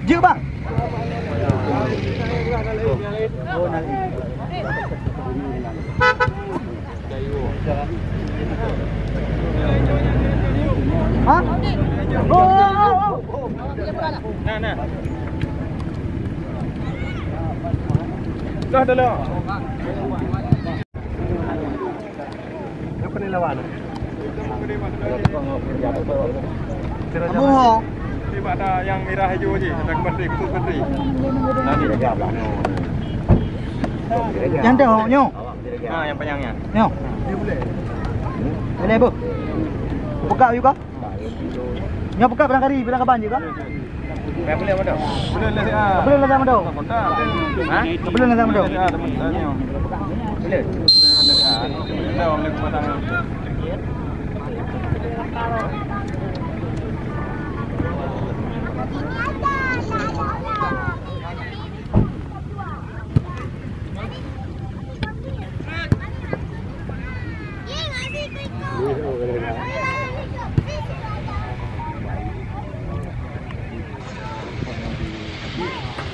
Je bang. Hah? Oh. Nah. Dah. Apa ni lawan? Kamu Tiba ada yang merah hijau je, ada menteri khusus menteri. Nanti dia jawab. yang dah nyo. Yang panjangnya. Nyo. Boleh bu. Buka juga. Nyo buka bilang kapan juga? Boleh apa dah? Boleh lah. Boleh lah sama do. Kontak. Boleh lah sama do. Boleh. Dah boleh pasang.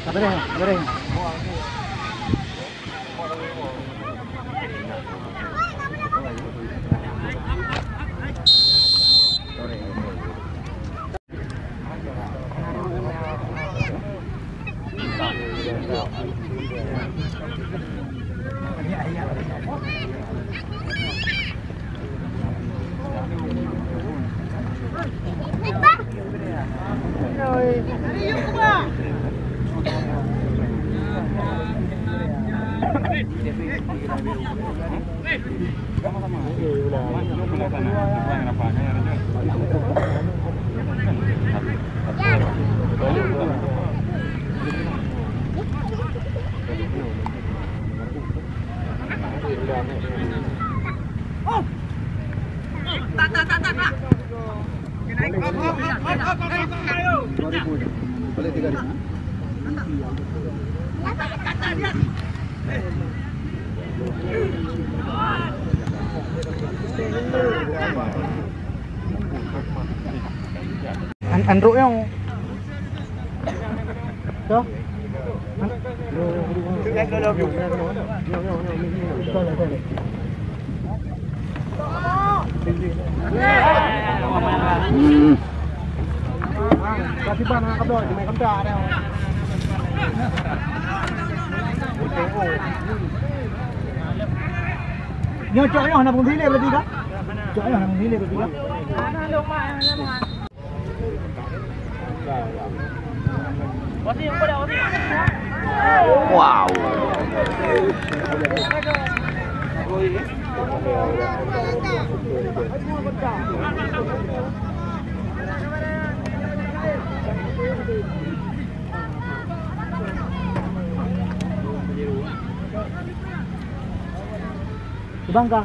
Sabar. Boleh 3 hari. Andro yang tuh kasih ban ang kablo di may kamda na nyo chok yo na bumili berarti ka chok yo na bumili berarti ka wow Bangka.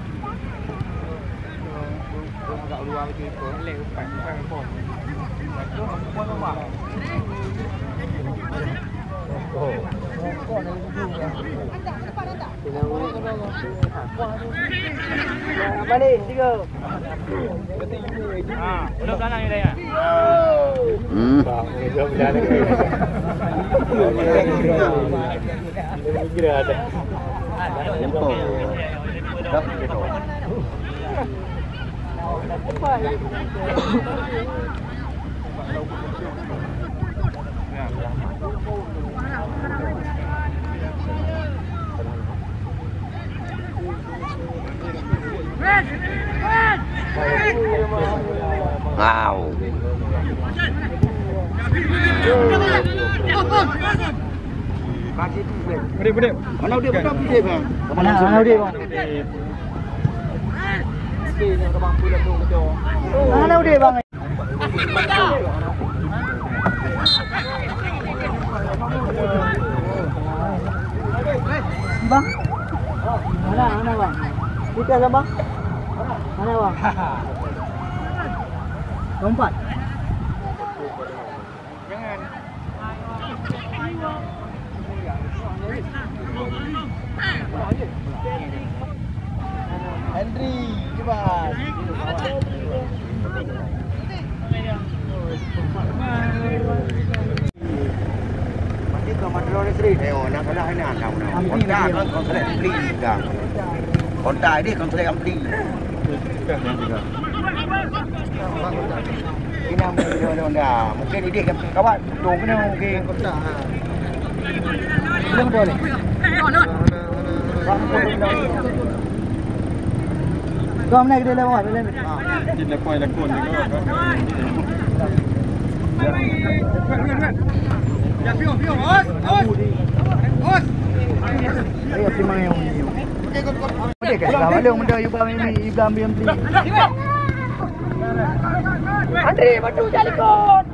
Agak luar lagi tu, lek upai pon. Pon apa? Oh. Balik 3. Udah kanan ni dah ya. Bang, jom jalan lagi. Kira ada. Jempol. Dah gitu. Wow. Bude. Mana bude bang? Mana bude bang? Mana bude bang? Bang? Mana bang? Kita sama? Mana bang? Lompat. Jangan. Henry, cepat. Kontak kan kontrak ampli juga. Kontak ini kontrak ampli. Ini Honda. Mungkin ini kawan dong kena mungkin kontak. Belum boleh. Kau mana kita lewat? Kita poin lakon ni kau. Ya, Pio, os. Ayo si Mang yang ni. Okey, kalau ada benda you bawa ni, you ambil beli. Andre, batu jalikot.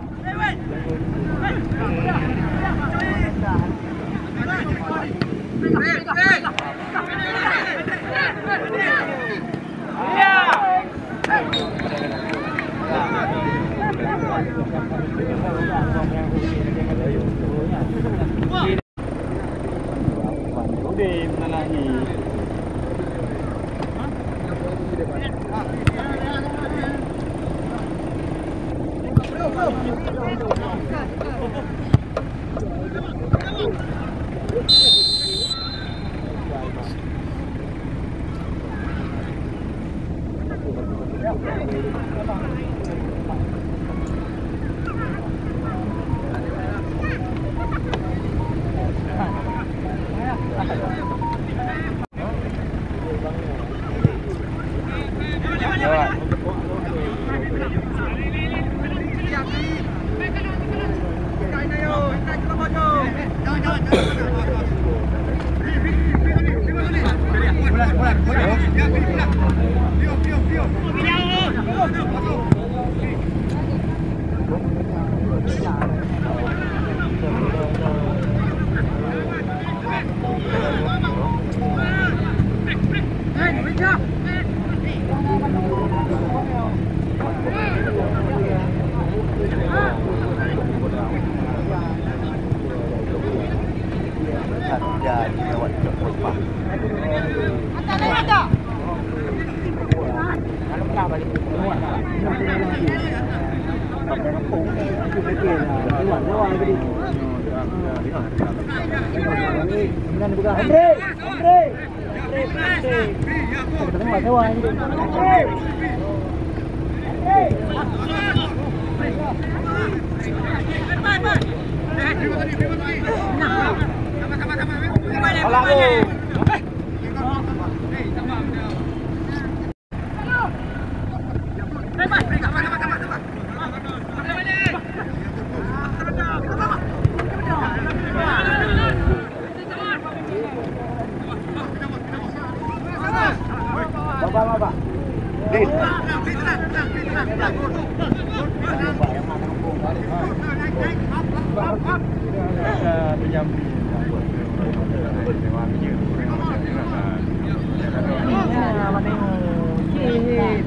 Udah menalangi.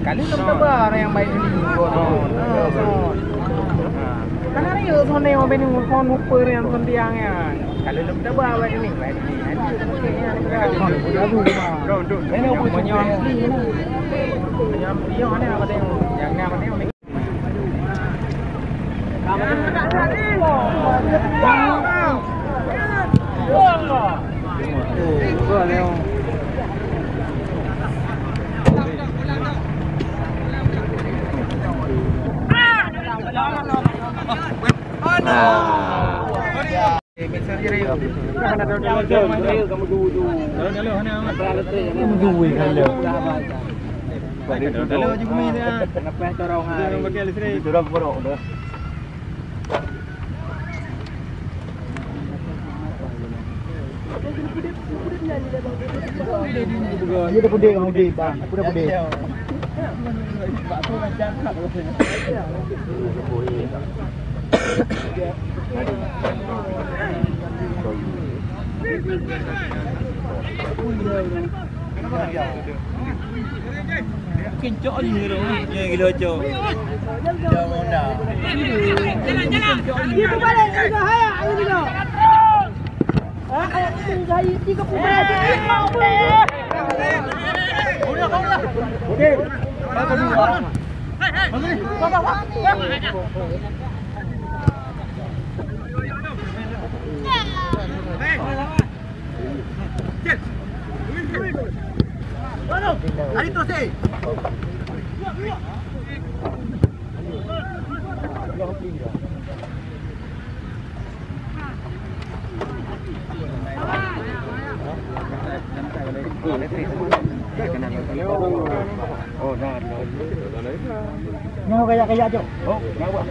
Kali lebar yang baik ini. Kan ada yo sone yang beni phone upper yang sontiangnya. Kali lebar baik ini, baik ini. Kau untuk menyampi ini. Menyampi yang mana apa yang mana yang ini. Dia dah pudek orang pudek bang. Aku dah pudek. Kencok ni tu. Ya gila cok. Jangan dah. Jalan. Itu balik juga haya itu. Ayat ini saya 30 minit. Mau boleh. Okey. Apa dua? Ari terus eh. Oh, nah. Nyawa kaya aja. Oh, nyawa.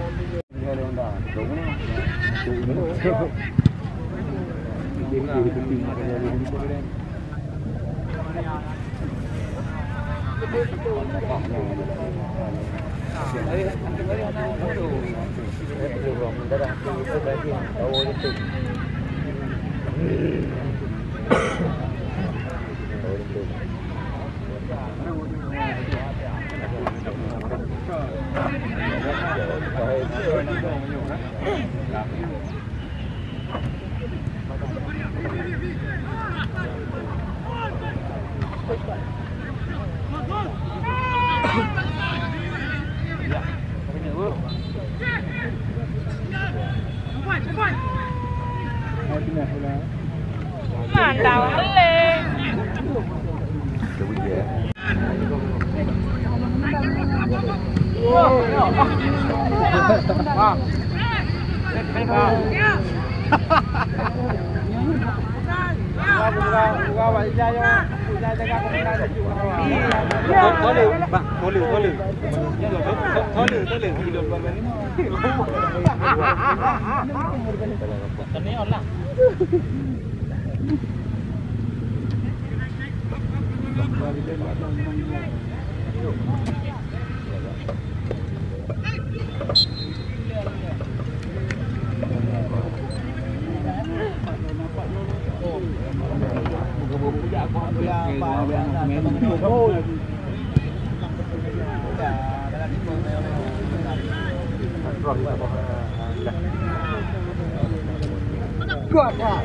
Dia Honda. Mantap kali.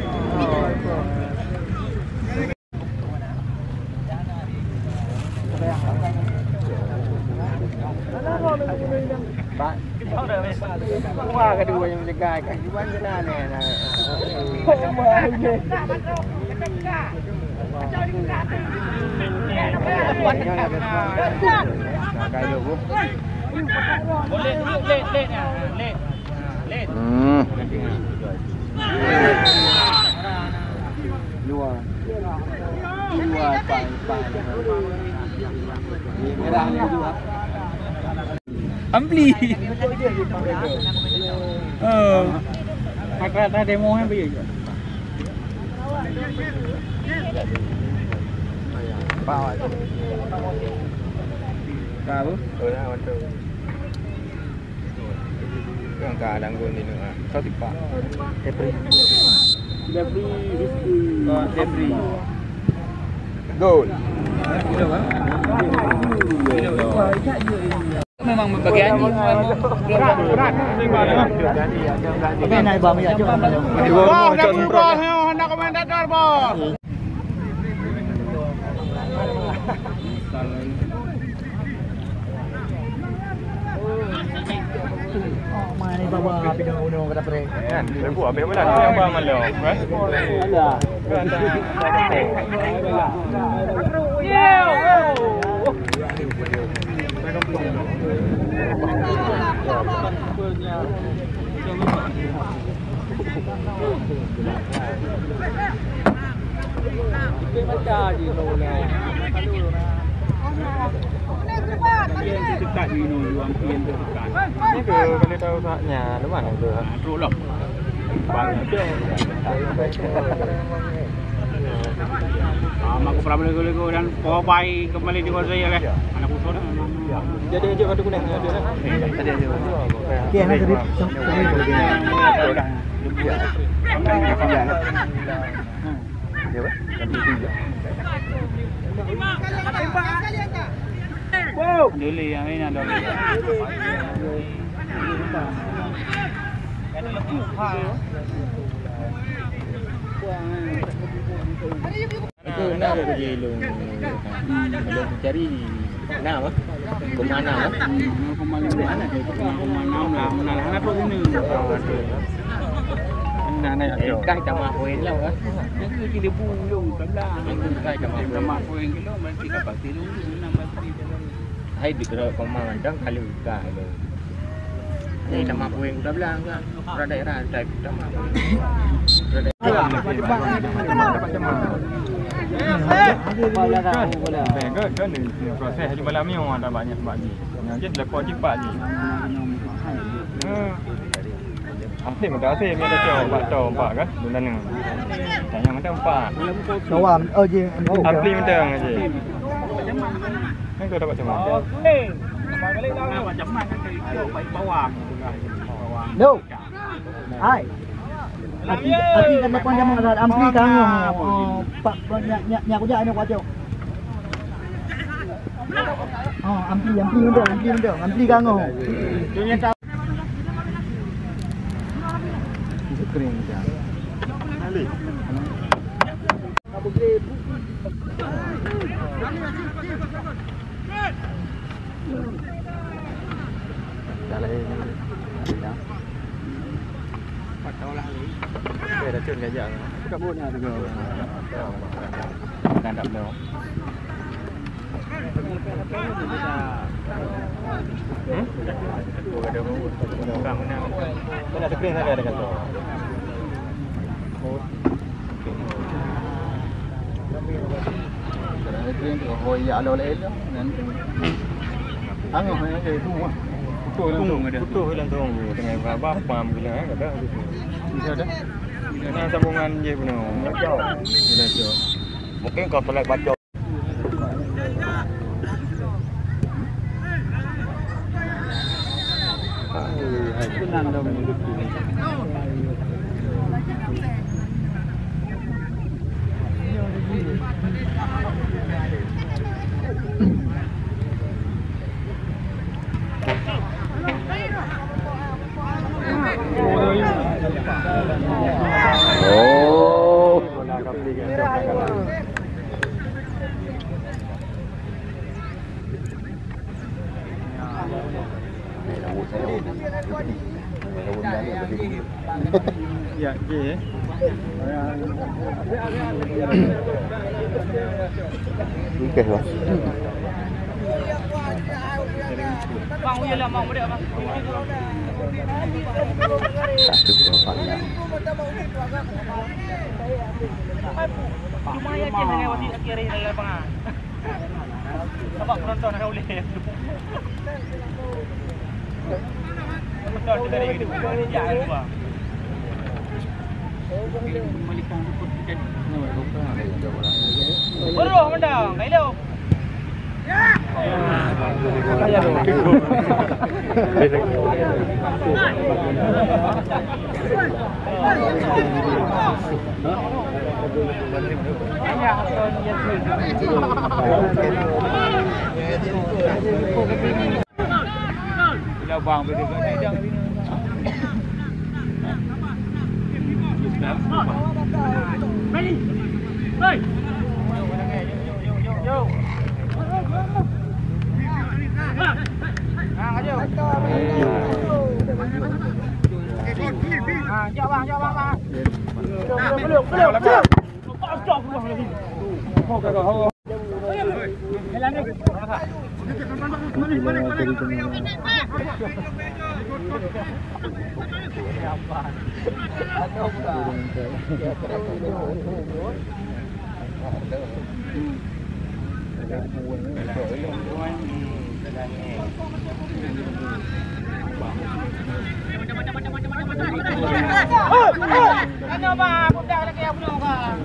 Wah, kedua yang menjaga kan di mana nah. Ampli. Ada demo kan bây giờ. Bao rồi. Cá bố. Nah, betul. Yang kadang ini nih, kau tipa. Debri. Debri. Gol. Memang bagian berat. Tapi naik bang ya cuma. Bang, dah berubah hendak komentator, bos. Mana bawa api dengan undang kata pre. Kan, dia buat apa mana yang bangun lo, kan? Ini kalau tahu saatnya, lu mana tu? Rolok. Bang. Aku pernah lego dan pobai kembali di kota ya kan. Anak usul dah. Jadi aja kartu kuning ada lah. Tadi aja. Okey, nak jadi Wow, dulu yang ini ada. Itu nak ada gelo. Kalau cari nak apa? Kemana? Kemana? Kemana lah. Mana lah tu ini. Nah, naik aja. Kan sama poin lah kan. Itu tidak pulung belah. Kai sama Poin kilo mesti kapal tiru nama tri dalam. Hai dikira komandang kali buka itu. Ini sama poin belah kan. Daerah type sama. Kan proses haji malam ni orang dah banyak bagi. Yang je lekor cepat je. Asli macam asli ni dah tahu empat kan? Bulan ni. Yang macam empat. Kawan, je. Asli macam aje. Ni kau dapat macam mana? Macam mana kau baik bawah. Đâu? Ai? Aki kan nak panjang ada ampli kan. Pak nya ko dia ano ko ajo. Ampli udah. Ampli kan ngo. Dunia tahu. Kering dia. Ali. Dah cun gajak. Kat bawah ni ada ke? Kan tak belum. Ada orang menang. Kan ada screen saya ada kata. Ada screen tu. Oh iya ada oleh itu. Angin hanya jadi tu. Betul hilang tu. Tengah berapa pam bila ada. Bisa ada. Ini sambungan je benar. Baca. Baca. Mungkin kau pelak baca. Senang dah menurut ini. Oh. Ya, je. Okey lah. Bang, ya lah, mau dia bang. Cuma ya je dengan wasi akhir ini dalam bang. Nampak penonton nak boleh. Betul dari gitu. Jangan lupa. Bro, mendang. Hello. Bila bang boleh kena dah ni. Ready. Hey. Yo. Jauh bang. Belum. Ano ba? Punta lagi ako nung ka.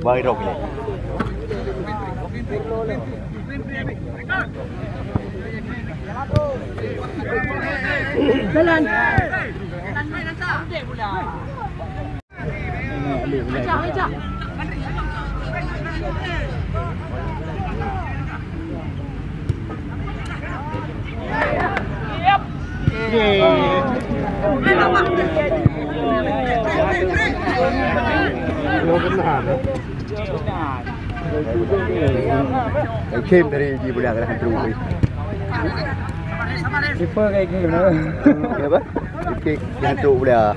Baik dok ni. Jalan. Kim dari di bulan kan terus. Keeper kayak gini. Apa? Kek yang tu bulan.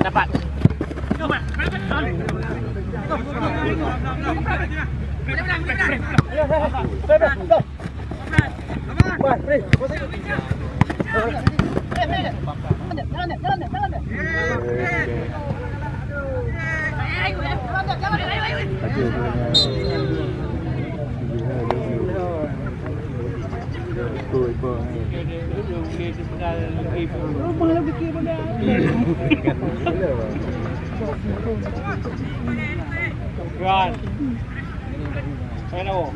Dapat. Rồi. Hello.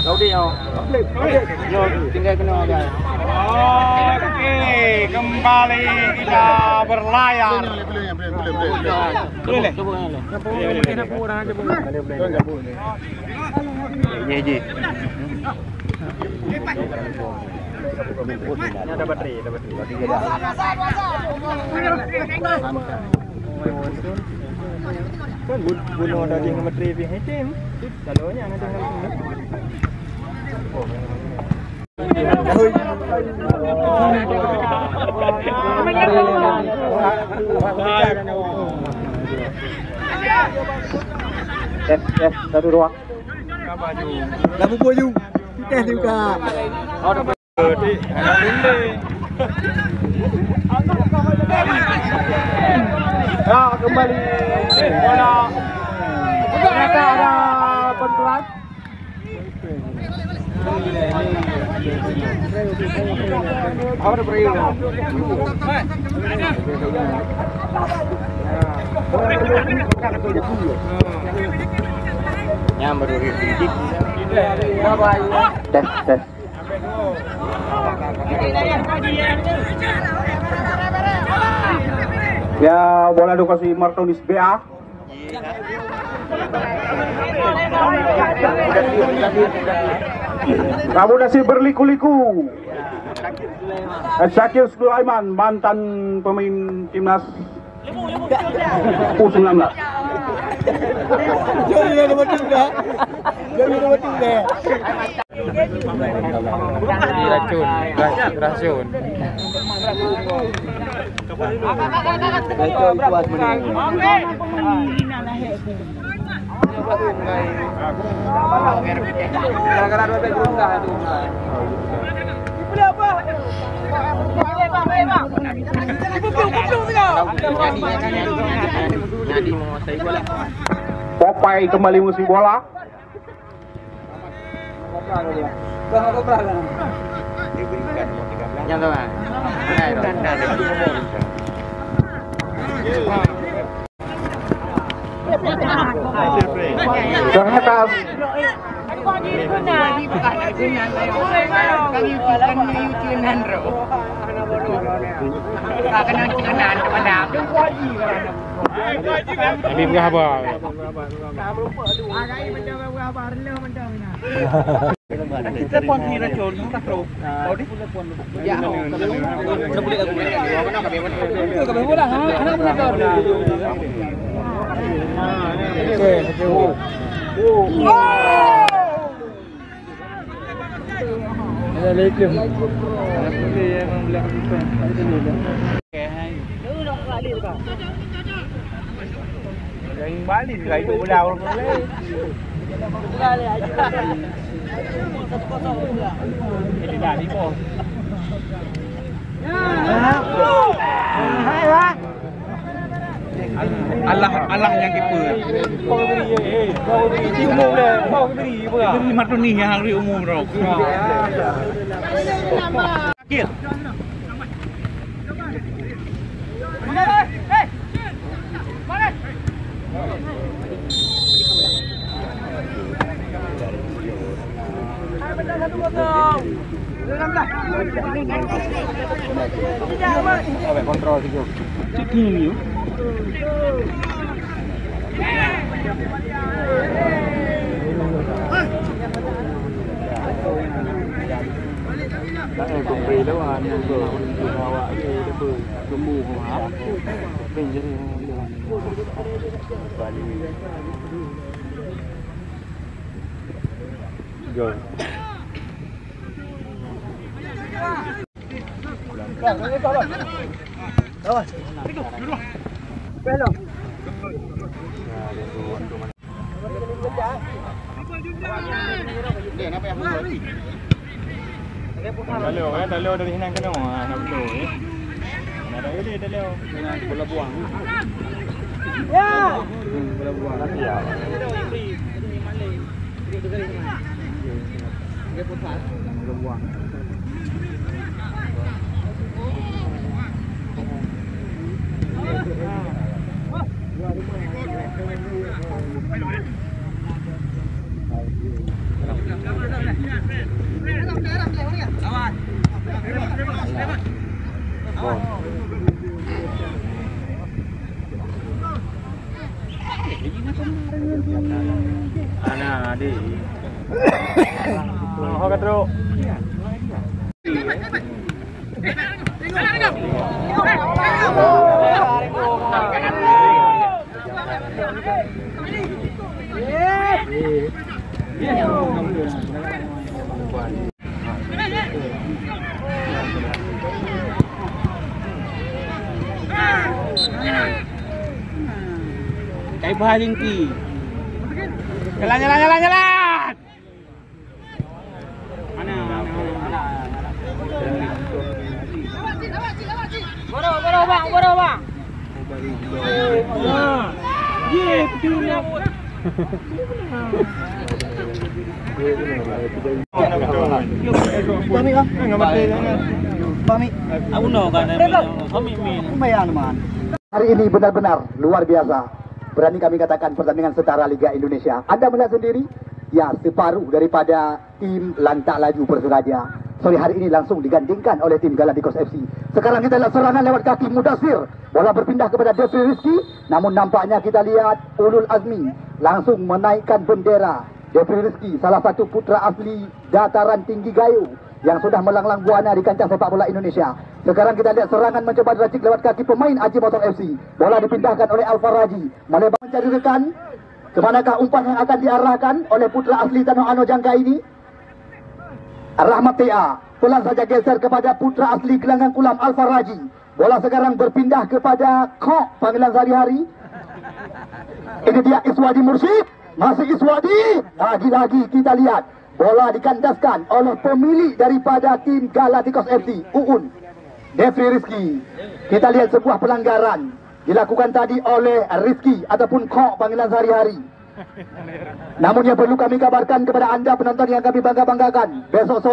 Đâu đi không? Rồi, tinggal kena aja. Oke, kembali kita berlayar. Boleh. Ye. Ada bateri. Kan bunuh ada dengan bateri pihak item. Selalunya ada dengan Tes, 1 2. Labu baju. Tes juga. Kembali bola. Ternyata ada benturan. Ahora por ahí. Nyamber sedikit. Tes. Ya, bola edukasi Martonis BA. Kamu nasi berliku-liku. Syakir Sulaiman, mantan pemain timnas U19. Racun. Popeye kembali mengisi bola. Yang tuh, Ternyata Habib nggak apa? Assalamualaikum. Alhamdulillah memang belah kita. Alhamdulillah. Lu nak kali dekat. Yang balik lagi tu belah orang lain. Kali aja. 1-0 pula. Ini dah ni bos. Hai lah. Allah yang kiper. Kau beri umum dah. Kau beri apa? Beri matu ni yang hari umum rok. Akhir. Apa kontrol sikit. Sikit. Cũng vì đó mà nhiều người nào ạ thì cái bự cái mù hóa mình cho rồi Rồi. Bello. Dalio dari hinan kena nak betul. Ada ini dalio dengan bola buang. Ya. Bola buang lagi ya. Bola buang. Ana di. Oh, katro. Kayak bahagian ki. Jalan. Mana? Boro bang. Ye, betul. Pami kan? Pami. Aku no kan. Kami min. Lumayan man. Hari ini benar-benar luar biasa. Berani kami katakan pertandingan setara Liga Indonesia. Anda melihat sendiri, ya separuh daripada tim Lantak Laju Persiraja sore hari ini langsung digandingkan oleh tim Galacticos FC. Sekarang kita lihat serangan lewat kaki Mudasir. Bola berpindah kepada Devri Rizky. Namun nampaknya kita lihat Ulul Azmi langsung menaikkan bendera. Devri Rizky, salah satu putra asli dataran tinggi Gayo yang sudah melanglang buana di kancah sepak bola Indonesia. Sekarang kita lihat serangan mencoba diracik lewat kaki pemain Haji Motor FC. Bola dipindahkan oleh Al-Faraji. Melebar mencari rekan. Kemanakah umpan yang akan diarahkan oleh putra asli Tanah Ano Jangka ini? Rahmat Tia. Pelan saja geser kepada putra asli Gelanggang Kulam Al-Faraji. Bola sekarang berpindah kepada Kok panggilan sehari-hari. Ini dia Iswadi Mursyid. Masih Iswadi. Lagi-lagi kita lihat. Bola dikandaskan oleh pemilik daripada tim Galacticos FC, Uun, Devri Rizky. Kita lihat sebuah pelanggaran dilakukan tadi oleh Rizky ataupun Kok panggilan sehari-hari. Namun yang perlu kami kabarkan kepada anda penonton yang kami bangga-banggakan, besok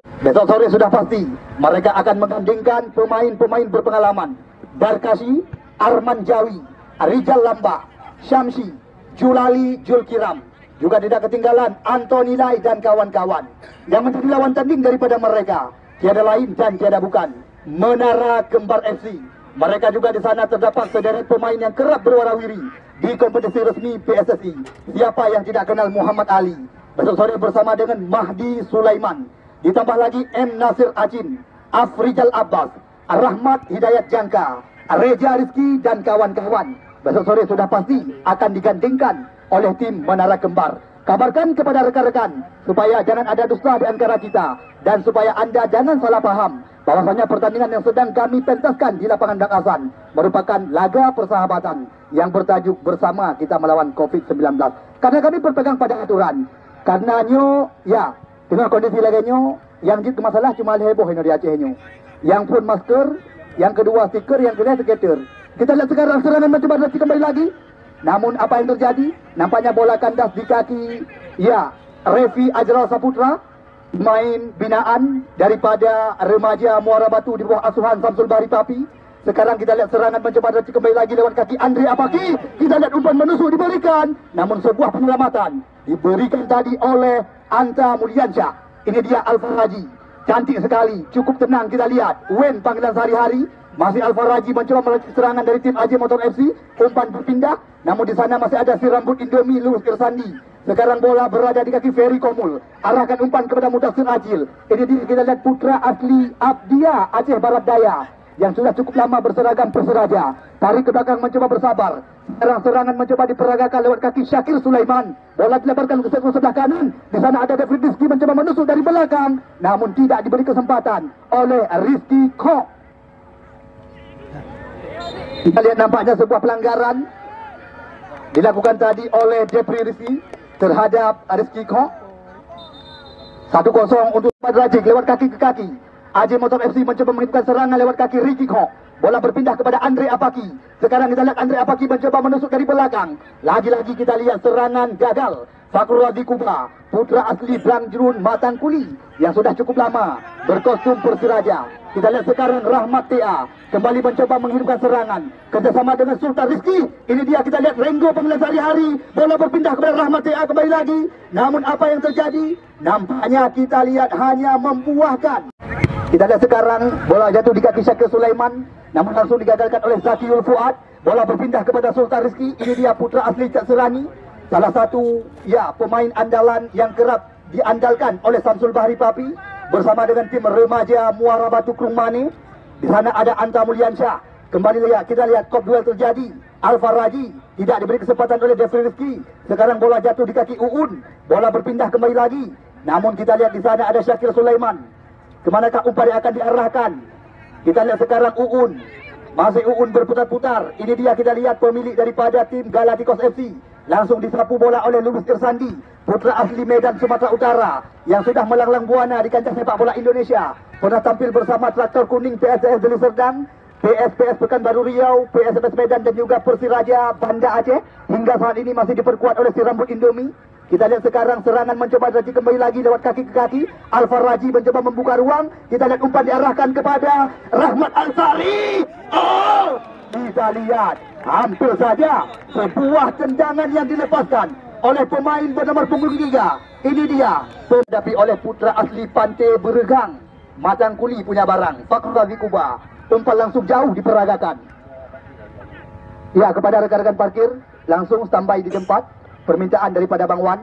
sore sudah pasti mereka akan menggandingkan pemain-pemain berpengalaman. Darkashi, Arman Jawi, Rijal Lamba, Syamsi, Julali Julkiram. Juga tidak ketinggalan Anthony Lai dan kawan-kawan. Yang menjadi lawan tanding daripada mereka tiada lain dan tiada bukan Menara Kembar FC. Mereka juga di sana terdapat sederet pemain yang kerap berwarawiri di kompetisi resmi PSSI. Siapa yang tidak kenal Muhammad Ali? Besok sore bersama dengan Mahdi Sulaiman. Ditambah lagi M. Nasir Acin, Afrijal Abbas, Rahmat Hidayat Jangka, Reja Rizky dan kawan-kawan. besok sore sudah pasti akan digandingkan oleh tim Menara Kembar. Kabarkan kepada rekan-rekan supaya jangan ada dusta di antara kita dan supaya anda jangan salah faham bahwasanya pertandingan yang sedang kami pentaskan di lapangan Dang Hasan merupakan laga persahabatan yang bertajuk bersama kita melawan COVID-19. Karena kami berpegang pada aturan. Karenanya, ya, dengan kondisi laganya, yang jadi masalah cuma heboh yang di Acehnya. Yang pun masker, yang kedua stiker, yang ketiga skater. Kita lihat sekarang serangan mencoba kembali lagi. Namun apa yang terjadi? Nampaknya bola kandas di kaki, ya, Revi Ajral Saputra, main binaan daripada remaja Muara Batu di bawah asuhan Samsul Bahri Papi. Sekarang kita lihat serangan mencoba kembali lagi lewat kaki Andre Apaki. Kita lihat umpan menusuk diberikan. Namun sebuah penyelamatan diberikan tadi oleh Anta Mulyansyah. Ini dia Al-Faraji. Cantik sekali, cukup tenang kita lihat. Wen panggilan sehari-hari. Masih Al-Faraji mencoba melanjutkan serangan dari tim AJ Motor FC. Umpan berpindah. Namun di sana masih ada si rambut Indomie Louis Irsandi. Sekarang bola berada di kaki Ferry Komul. Arahkan umpan kepada Mudassir Ajil. Ini dia kita lihat putra asli Abdia Aceh Barat Daya yang sudah cukup lama berseragam Persiraja. Tarik ke belakang mencoba bersabar. Sekarang serangan mencoba diperagakan lewat kaki Syakir Sulaiman. Bola dilebarkan ke sektor sebelah kanan. Di sana ada David Rizky mencoba menusuk dari belakang. Namun tidak diberi kesempatan oleh Rizky Kok. Kita lihat nampaknya sebuah pelanggaran dilakukan tadi oleh Jeffrey Rizky terhadap Rizky Kok. 1-0 untuk Madrajik lewat kaki ke kaki. AJ Motor FC mencoba menghidupkan serangan lewat kaki Ricky Kok. Bola berpindah kepada Andre Apaki. Sekarang kita lihat Andre Apaki mencoba menusuk dari belakang. Lagi-lagi kita lihat serangan gagal. Fakrul Razi Kubra, putra asli Blang Jerun Matang Kuli yang sudah cukup lama berkostum Persiraja. Kita lihat sekarang Rahmat TA kembali mencoba menghidupkan serangan kerjasama dengan Sultan Rizky. Ini dia kita lihat Renggo panggilan sehari-hari. Bola berpindah kepada Rahmat TA kembali lagi. Namun apa yang terjadi? Nampaknya kita lihat hanya membuahkan. Kita lihat sekarang bola jatuh di kaki Syakir Sulaiman, namun langsung digagalkan oleh Zakiul Fuad. Bola berpindah kepada Sultan Rizky. Ini dia putra asli Cak Serani, salah satu ya pemain andalan yang kerap diandalkan oleh Samsul Bahri Papi bersama dengan tim remaja Muara Batu Krung Mane. Di sana ada Anta Mulyansyah. Kembali lihat, kita lihat kop duel terjadi. Al-Faraji tidak diberi kesempatan oleh Jeffrey Rizky. Sekarang bola jatuh di kaki Uun. Bola berpindah kembali lagi. Namun kita lihat di sana ada Syakir Sulaiman. Kemanakah umpan yang akan diarahkan? Kita lihat sekarang Uun. Masih Uun berputar-putar. Ini dia kita lihat pemilik daripada tim Galacticos FC. Langsung disapu bola oleh Louis Irsandi, putra asli Medan Sumatera Utara yang sudah melanglang buana di kancah sepak bola Indonesia. Pernah tampil bersama Traktor Kuning PSS Deli Serdang, PSPS Pekanbaru Riau, PSMS Medan dan juga Persiraja Banda Aceh. Hingga saat ini masih diperkuat oleh si rambut Indomie. Kita lihat sekarang serangan mencoba terjadi kembali lagi lewat kaki ke kaki. Al-Faraji mencoba membuka ruang. Kita lihat umpan diarahkan kepada Rahmat Ansari. Oh! Kita lihat hampir saja sebuah tendangan yang dilepaskan oleh pemain bernomor punggung 3. Ini dia dihadapi oleh putra asli Pantai Beregang Matang Kuli punya barang Fakrul Razi Kubra. Umpan langsung jauh diperagakan. Ya, kepada rekan-rekan parkir langsung standby di tempat. Permintaan daripada Bang Wan.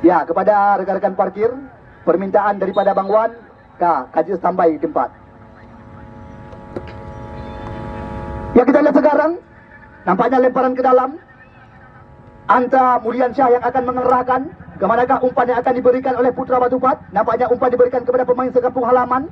Ya, kepada rekan-rekan parkir permintaan daripada Bang Wan. Kaji standby di tempat. Ya, kita lihat sekarang nampaknya lemparan ke dalam. Anta Mulyansyah yang akan mengerahkan. Kemanakah umpan yang akan diberikan oleh Putra Batupat? Nampaknya umpan diberikan kepada pemain sekampung halaman.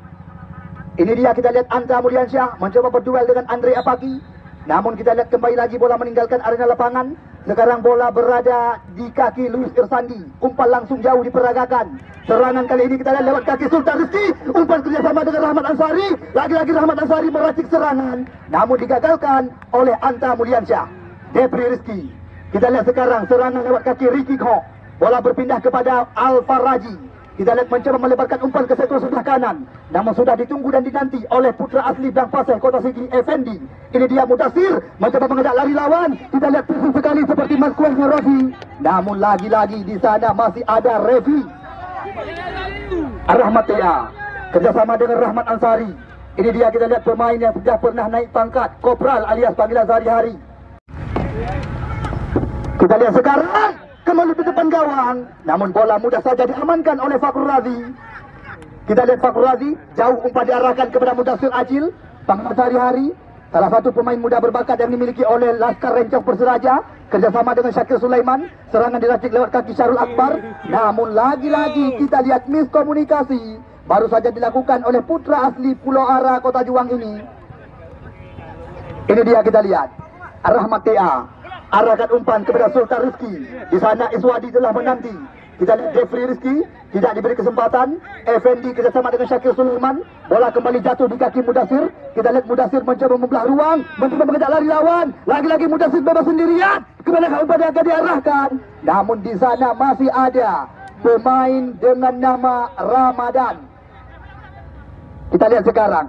Ini dia kita lihat Anta Mulyansyah mencoba berduel dengan Andre Apaki. Namun kita lihat kembali lagi bola meninggalkan arena lapangan. Sekarang bola berada di kaki Louis Irsandi. Umpan langsung jauh diperagakan. Serangan kali ini kita lihat lewat kaki Sultan Rizky. Umpan kerjasama dengan Rahmat Ansari. Lagi-lagi Rahmat Ansari meracik serangan. Namun digagalkan oleh Anta Mulyansyah. Jeffrey Rizky. Kita lihat sekarang serangan lewat kaki Ricky Kok. Bola berpindah kepada Al-Faraji. Kita lihat mencoba melebarkan umpan ke sektor sebelah kanan. Namun sudah ditunggu dan dinanti oleh putra asli Blang Paseh Kota Sigi Effendi. Ini dia Mudassir mencoba mengejar lari lawan. Kita lihat persis sekali seperti Mas Kuehnya Rofi. Namun lagi-lagi di sana masih ada Revi Rahmat TA kerjasama dengan Rahmat Ansari. Ini dia kita lihat pemain yang sudah pernah naik pangkat Kopral alias panggilan sehari-hari. Kita lihat sekarang kembali di depan gawang. Namun bola mudah saja diamankan oleh Fakrul Razi. Kita lihat Fakrul Razi jauh umpan diarahkan kepada Mudassir Ajil panggilan sehari-hari. Salah satu pemain muda berbakat yang dimiliki oleh Laskar Rencong Persiraja kerjasama dengan Syakir Sulaiman. Serangan diracik lewat kaki Syarul Akbar. Namun lagi-lagi kita lihat miskomunikasi baru saja dilakukan oleh putra asli Pulau Ara Kota Juang ini. Ini dia kita lihat Rahmat TA arahkan umpan kepada Sultan Rizki. Di sana Iswadi telah menanti. Kita lihat Jeffrey Rizki tidak diberi kesempatan. Effendi kerjasama dengan Syakir Sulaiman. Bola kembali jatuh di kaki Mudasir. Kita lihat Mudasir mencoba membelah ruang, mencoba mengejar lari lawan. Lagi-lagi Mudasir bebas sendirian. Kemana umpan yang akan diarahkan? Namun di sana masih ada pemain dengan nama Ramadan. Kita lihat sekarang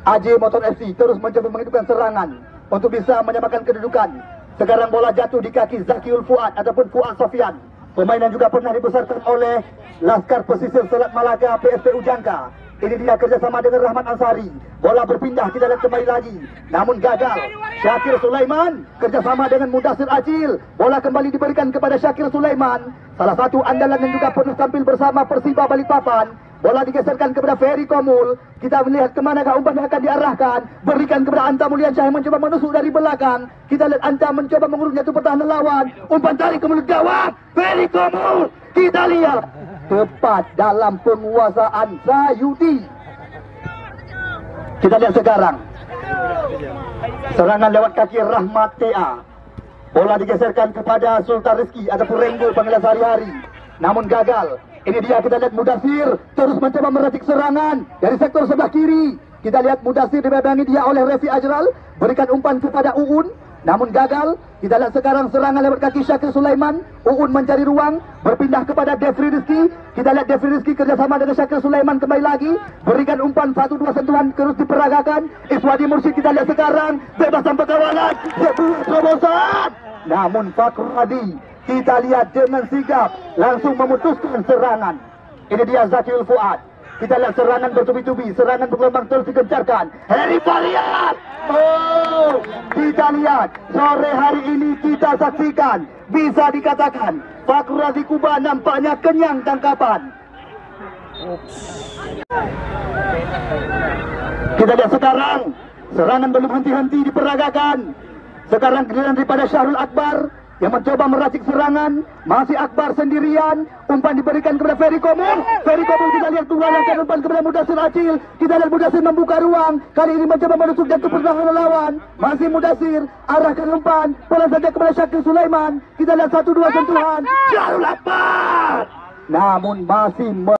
AJ Motor FC terus mencoba menghidupkan serangan untuk bisa menyamakan kedudukan. Sekarang bola jatuh di kaki Zakiul Fuad ataupun Fuad Sofian, pemain yang juga pernah dibesarkan oleh Laskar Pesisir Selat Malaka PSPU Jangka. Ini dia kerjasama dengan Rahmat Ansari. Bola berpindah, kita lihat kembali lagi. Namun gagal. Syakir Sulaiman kerjasama dengan Mudasir Acil. Bola kembali diberikan kepada Syakir Sulaiman, salah satu andalan yang juga pernah tampil bersama Persiba Balikpapan. Bola digeserkan kepada Ferry Komul. Kita melihat kemanakah umpan yang akan diarahkan. Berikan kepada Anta Mulyansyah yang mencoba menusuk dari belakang. Kita lihat Anta mencoba mengurung jatuh pertahanan lawan. Umpan tarik ke mulut gawang Ferry Komul. Kita lihat tepat dalam penguasaan Zayudi. Kita lihat sekarang serangan lewat kaki Rahmat TA. Bola digeserkan kepada Sultan Rizki ataupun Renggo panggilan sehari-hari, namun gagal. Ini dia, kita lihat Mudasir terus mencoba meracik serangan dari sektor sebelah kiri. Kita lihat Mudasir dibebangi dia oleh Refi Ajral. Berikan umpan kepada Uun, namun gagal. Kita lihat sekarang serangan lewat kaki Syakir Sulaiman. Uun mencari ruang, berpindah kepada Devri Rizki. Kita lihat Devri Rizki kerjasama dengan Syakir Sulaiman kembali lagi. Berikan umpan 1-2 sentuhan terus diperagakan. Iswadi Mursyid kita lihat sekarang bebas tanpa kawalan. Terobosan. Namun Fakrul Hadi kita lihat dengan sigap langsung memutuskan serangan. Ini dia Zakiul Fuad. Kita lihat serangan bertubi-tubi, serangan bergelombang terus digencarkan. Harry Pariat. Oh, kita lihat sore hari ini kita saksikan, bisa dikatakan Fakrul Hadi Kuba nampaknya kenyang tangkapan. Kita lihat sekarang serangan belum henti-henti diperagakan. Sekarang giliran daripada Syarul Akbar yang mencoba meracik serangan. Masih Akbar sendirian. Umpan diberikan kepada Ferry Komul. Ferry Komul kita lihat mengalahkan umpan kepada Mudasir Acil. Kita lihat Mudasir membuka ruang. Kali ini mencoba menusuk jatuh pertahanan lawan. Masih Mudasir arahkan umpan bola saja kepada Syakir Sulaiman. Kita lihat 1-2 sentuhan Syarul Akbar, namun masih